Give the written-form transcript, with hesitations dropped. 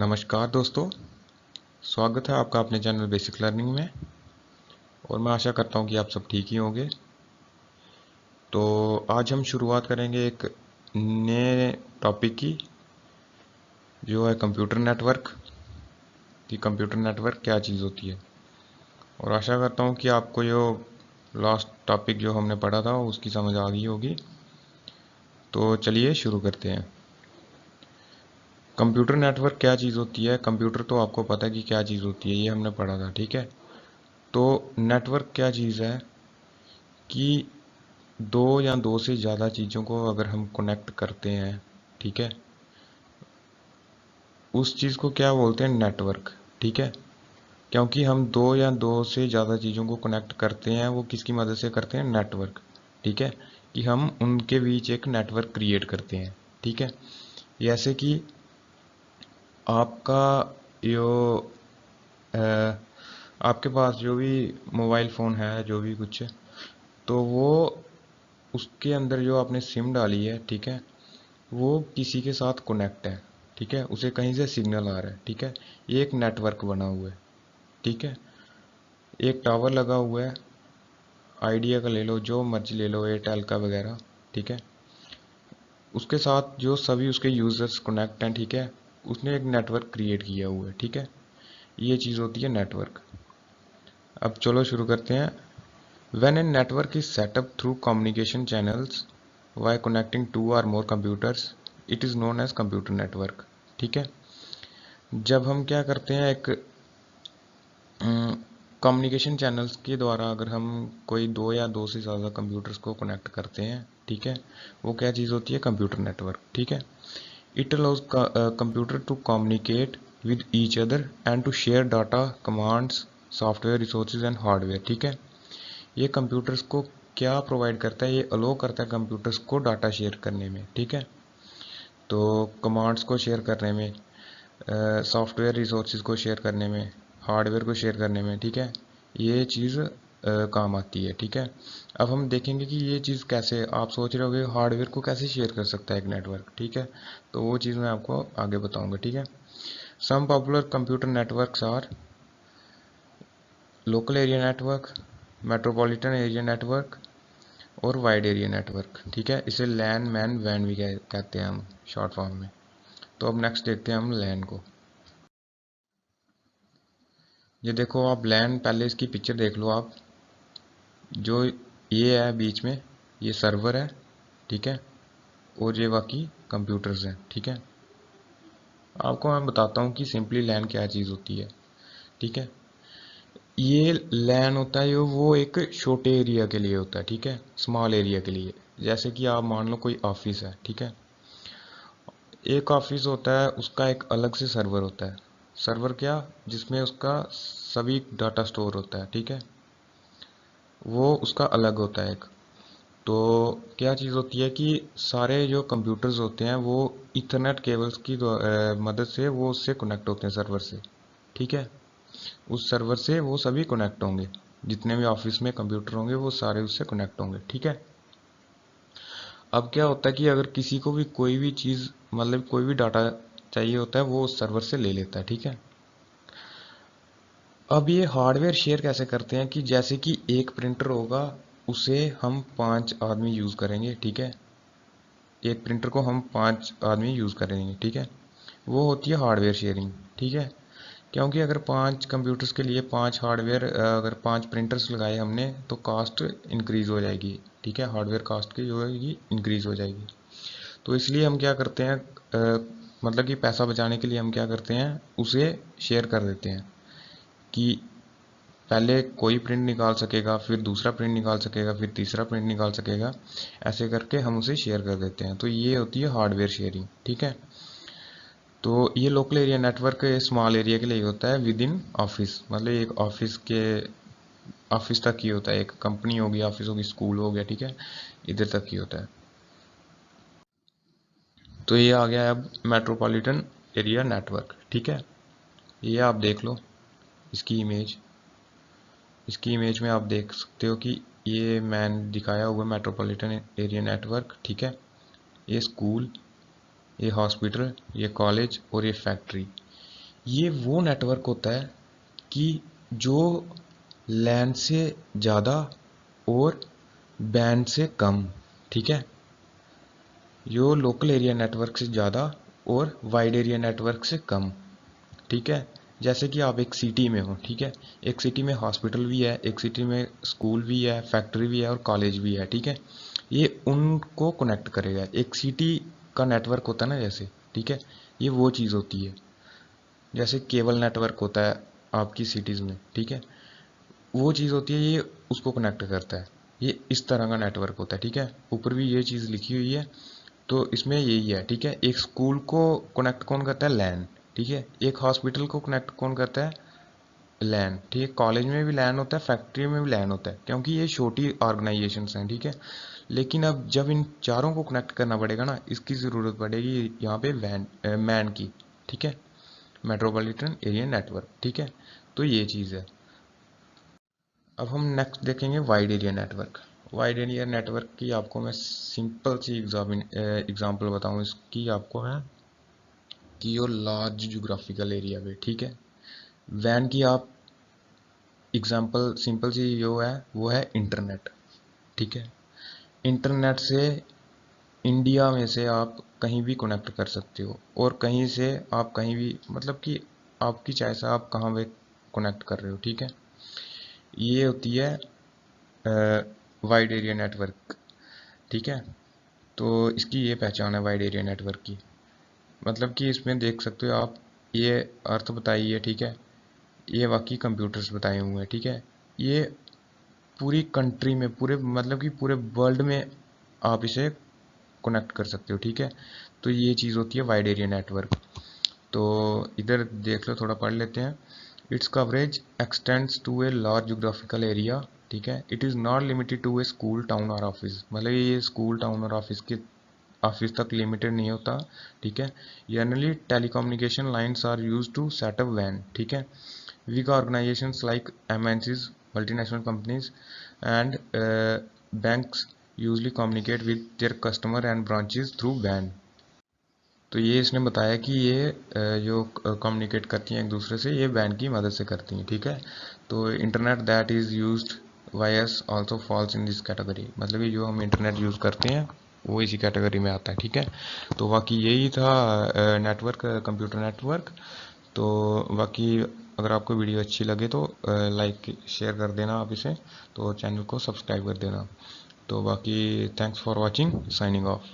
नमस्कार दोस्तों, स्वागत है आपका अपने चैनल बेसिक लर्निंग में। और मैं आशा करता हूँ कि आप सब ठीक ही होंगे। तो आज हम शुरुआत करेंगे एक नए टॉपिक की, जो है कंप्यूटर नेटवर्क। कि कंप्यूटर नेटवर्क क्या चीज़ होती है। और आशा करता हूँ कि आपको जो लास्ट टॉपिक जो हमने पढ़ा था उसकी समझ आ गई होगी। तो चलिए शुरू करते हैं। कंप्यूटर नेटवर्क क्या चीज़ होती है। कंप्यूटर तो आपको पता है कि क्या चीज़ होती है, ये हमने पढ़ा था, ठीक है। तो नेटवर्क क्या चीज़ है कि दो या दो से ज़्यादा चीज़ों को अगर हम कनेक्ट करते हैं, ठीक है, उस चीज़ को क्या बोलते हैं, नेटवर्क, ठीक है। क्योंकि हम दो या दो से ज़्यादा चीज़ों को कनेक्ट करते हैं, वो किसकी मदद से करते हैं, नेटवर्क, ठीक है। कि हम उनके बीच एक नेटवर्क क्रिएट करते हैं, ठीक है। जैसे कि आपका यो आपके पास जो भी मोबाइल फ़ोन है, जो भी कुछ, तो वो उसके अंदर जो आपने सिम डाली है, ठीक है, वो किसी के साथ कनेक्ट है, ठीक है। उसे कहीं से सिग्नल आ रहा है, ठीक है। ये एक नेटवर्क बना हुआ है, ठीक है। एक टावर लगा हुआ है, आइडिया का ले लो, जो मर्जी ले लो, एयरटेल का वगैरह, ठीक है। उसके साथ जो सभी उसके यूजर्स कनेक्ट हैं, ठीक है। उसने एक नेटवर्क क्रिएट किया हुआ है, ठीक है। ये चीज़ होती है नेटवर्क। अब चलो शुरू करते हैं। When a network is set up through communication channels by connecting two or more computers, it is known as computer network, ठीक है। जब हम क्या करते हैं, एक कम्युनिकेशन चैनल्स के द्वारा अगर हम कोई दो या दो से ज़्यादा कंप्यूटर्स को कनेक्ट करते हैं, ठीक है, वो क्या चीज़ होती है, कंप्यूटर नेटवर्क, ठीक है। It allows computer to communicate with each other and to share data, commands, software resources and hardware, ठीक है। ये कंप्यूटर्स को क्या प्रोवाइड करता है, ये अलो करता है कंप्यूटर्स को डाटा शेयर करने में, ठीक है। तो कमांड्स को शेयर करने में, सॉफ्टवेयर रिसोर्सेज को शेयर करने में, हार्डवेयर को शेयर करने में, ठीक है। ये चीज़ काम आती है, ठीक है। अब हम देखेंगे कि ये चीज़ कैसे, आप सोच रहे होगे हार्डवेयर को कैसे शेयर कर सकता है एक नेटवर्क, ठीक है। तो वो चीज़ मैं आपको आगे बताऊंगा, ठीक है। Some popular computer networks are local area network, metropolitan area network और वाइड एरिया नेटवर्क, ठीक है। इसे लैन, मैन, वैन भी कहते हैं हम शॉर्ट फॉर्म में। तो अब नेक्स्ट देखते हैं हम लैन को। ये देखो आप लैन, पहले इसकी पिक्चर देख लो आप। जो ये है बीच में, ये सर्वर है, ठीक है। और ये बाकी कंप्यूटर्स हैं, ठीक है। आपको मैं बताता हूँ कि सिंपली लैन क्या चीज़ होती है, ठीक है। ये लैन होता है, वो एक छोटे एरिया के लिए होता है, ठीक है, स्मॉल एरिया के लिए। जैसे कि आप मान लो कोई ऑफिस है, ठीक है। एक ऑफिस होता है, उसका एक अलग से सर्वर होता है। सर्वर क्या, जिसमें उसका सभी डाटा स्टोर होता है, ठीक है। वो उसका अलग होता है एक। तो क्या चीज़ होती है कि सारे जो कंप्यूटर्स होते हैं वो इथरनेट केबल्स की मदद से वो उससे कनेक्ट होते हैं, सर्वर से, ठीक है। उस सर्वर से वो सभी कनेक्ट होंगे, जितने भी ऑफिस में कंप्यूटर होंगे वो सारे उससे कनेक्ट होंगे, ठीक है। अब क्या होता है कि अगर किसी को भी कोई भी चीज़, मतलब कोई भी डाटा चाहिए होता है, वो उस सर्वर से ले लेता है, ठीक है। अब ये हार्डवेयर शेयर कैसे करते हैं कि जैसे कि एक प्रिंटर होगा, उसे हम 5 आदमी यूज़ करेंगे, ठीक है। एक प्रिंटर को हम 5 आदमी यूज़ करेंगे, ठीक है। वो होती है हार्डवेयर शेयरिंग, ठीक है। क्योंकि अगर 5 कंप्यूटर्स के लिए 5 हार्डवेयर, अगर 5 प्रिंटर्स लगाए हमने, तो कास्ट इंक्रीज़ हो जाएगी, ठीक है। हार्डवेयर कास्ट की जो है ये इंक्रीज़ हो जाएगी। तो इसलिए हम क्या करते हैं, मतलब कि पैसा बचाने के लिए हम क्या करते हैं, उसे शेयर कर देते हैं। कि पहले कोई प्रिंट निकाल सकेगा, फिर दूसरा प्रिंट निकाल सकेगा, फिर तीसरा प्रिंट निकाल सकेगा, ऐसे करके हम उसे शेयर कर देते हैं। तो ये होती है हार्डवेयर शेयरिंग, ठीक है। तो ये local area network small area के लिए होता है, विद इन ऑफिस, मतलब एक ऑफिस के, ऑफिस तक ही होता है। एक कंपनी होगी, ऑफिस होगी, स्कूल हो गया, ठीक है, इधर तक ही होता है। तो ये आ गया है अब मेट्रोपॉलिटन एरिया नेटवर्क, ठीक है। ये आप देख लो इसकी इमेज। इसकी इमेज में आप देख सकते हो कि ये मैंने दिखाया हुआ मेट्रोपॉलिटन एरिया नेटवर्क, ठीक है। ये स्कूल, ये हॉस्पिटल, ये कॉलेज और ये फैक्ट्री, ये वो नेटवर्क होता है कि जो लैन से ज़्यादा और बैंड से कम, ठीक है, जो लोकल एरिया नेटवर्क से ज़्यादा और वाइड एरिया नेटवर्क से कम, ठीक है। जैसे कि आप एक सिटी में हो, ठीक है, एक सिटी में हॉस्पिटल भी है, एक सिटी में स्कूल भी है, फैक्ट्री भी है और कॉलेज भी है, ठीक है। ये उनको कनेक्ट करेगा। एक सिटी का नेटवर्क होता है ना जैसे, ठीक है, ये वो चीज़ होती है। जैसे केबल नेटवर्क होता है आपकी सिटीज़ में, ठीक है, वो चीज़ होती है, ये उसको कनेक्ट करता है। ये इस तरह का नेटवर्क होता है, ठीक है। ऊपर भी ये चीज़ लिखी हुई है, तो इसमें यही है, ठीक है। एक स्कूल को कनेक्ट कौन करता है? लैन, ठीक है। एक हॉस्पिटल को कनेक्ट कौन करता है? लैन, ठीक है। कॉलेज में भी लैन होता है, फैक्ट्री में भी लैन होता है, क्योंकि ये छोटी ऑर्गेनाइजेशंस हैं, ठीक है। लेकिन अब जब इन चारों को कनेक्ट करना पड़ेगा ना, इसकी ज़रूरत पड़ेगी यहाँ पे मैन की, ठीक है, मेट्रोपॉलिटन एरिया नेटवर्क, ठीक है। तो ये चीज़ है। अब हम नेक्स्ट देखेंगे wide area network. Wide area network की आपको मैं सिंपल सी एग्जांपल बताऊं इसकी, आपको है कि यो लार्ज जोग्राफिकल एरिया पे, ठीक है, वैन की आप एग्जांपल सिंपल सी जो है वो है इंटरनेट, ठीक है। इंटरनेट से इंडिया में से आप कहीं भी कनेक्ट कर सकते हो, और कहीं से आप कहीं भी, मतलब कि आपकी चॉइस है आप कहाँ पे कनेक्ट कर रहे हो, ठीक है। ये होती है वाइड एरिया नेटवर्क, ठीक है। तो इसकी ये पहचान है वाइड एरिया नेटवर्क की। मतलब कि इसमें देख सकते हो आप, ये अर्थ बताई है, ठीक है, ये बाकी कंप्यूटर्स बताए हुए हैं, ठीक है। ये पूरी कंट्री में, पूरे मतलब कि पूरे वर्ल्ड में आप इसे कनेक्ट कर सकते हो, ठीक है। तो ये चीज़ होती है वाइड एरिया नेटवर्क। तो इधर देख लो, थोड़ा पढ़ लेते हैं। Its coverage extends to a large geographical area, ठीक है। It is not limited to a school, town और ऑफिस, मतलब ये स्कूल, टाउन और ऑफिस तक लिमिटेड नहीं होता, ठीक है। Generally telecommunication lines are used to set up वैन, ठीक है। Big organizations like MNCs, multinational companies, and banks usually communicate with their customer and branches through WAN। तो ये इसने बताया कि ये जो कम्युनिकेट करती हैं एक दूसरे से, ये WAN की मदद से करती हैं, ठीक है। तो internet that is used by us also falls in this category, मतलब कि जो हम इंटरनेट यूज़ करते हैं वो इसी कैटेगरी में आता है, ठीक है। तो बाकी यही था नेटवर्क, कंप्यूटर नेटवर्क। तो बाकी अगर आपको वीडियो अच्छी लगे तो लाइक शेयर कर देना आप इसे, तो चैनल को सब्सक्राइब कर देना। तो बाकी thanks for watching, signing off.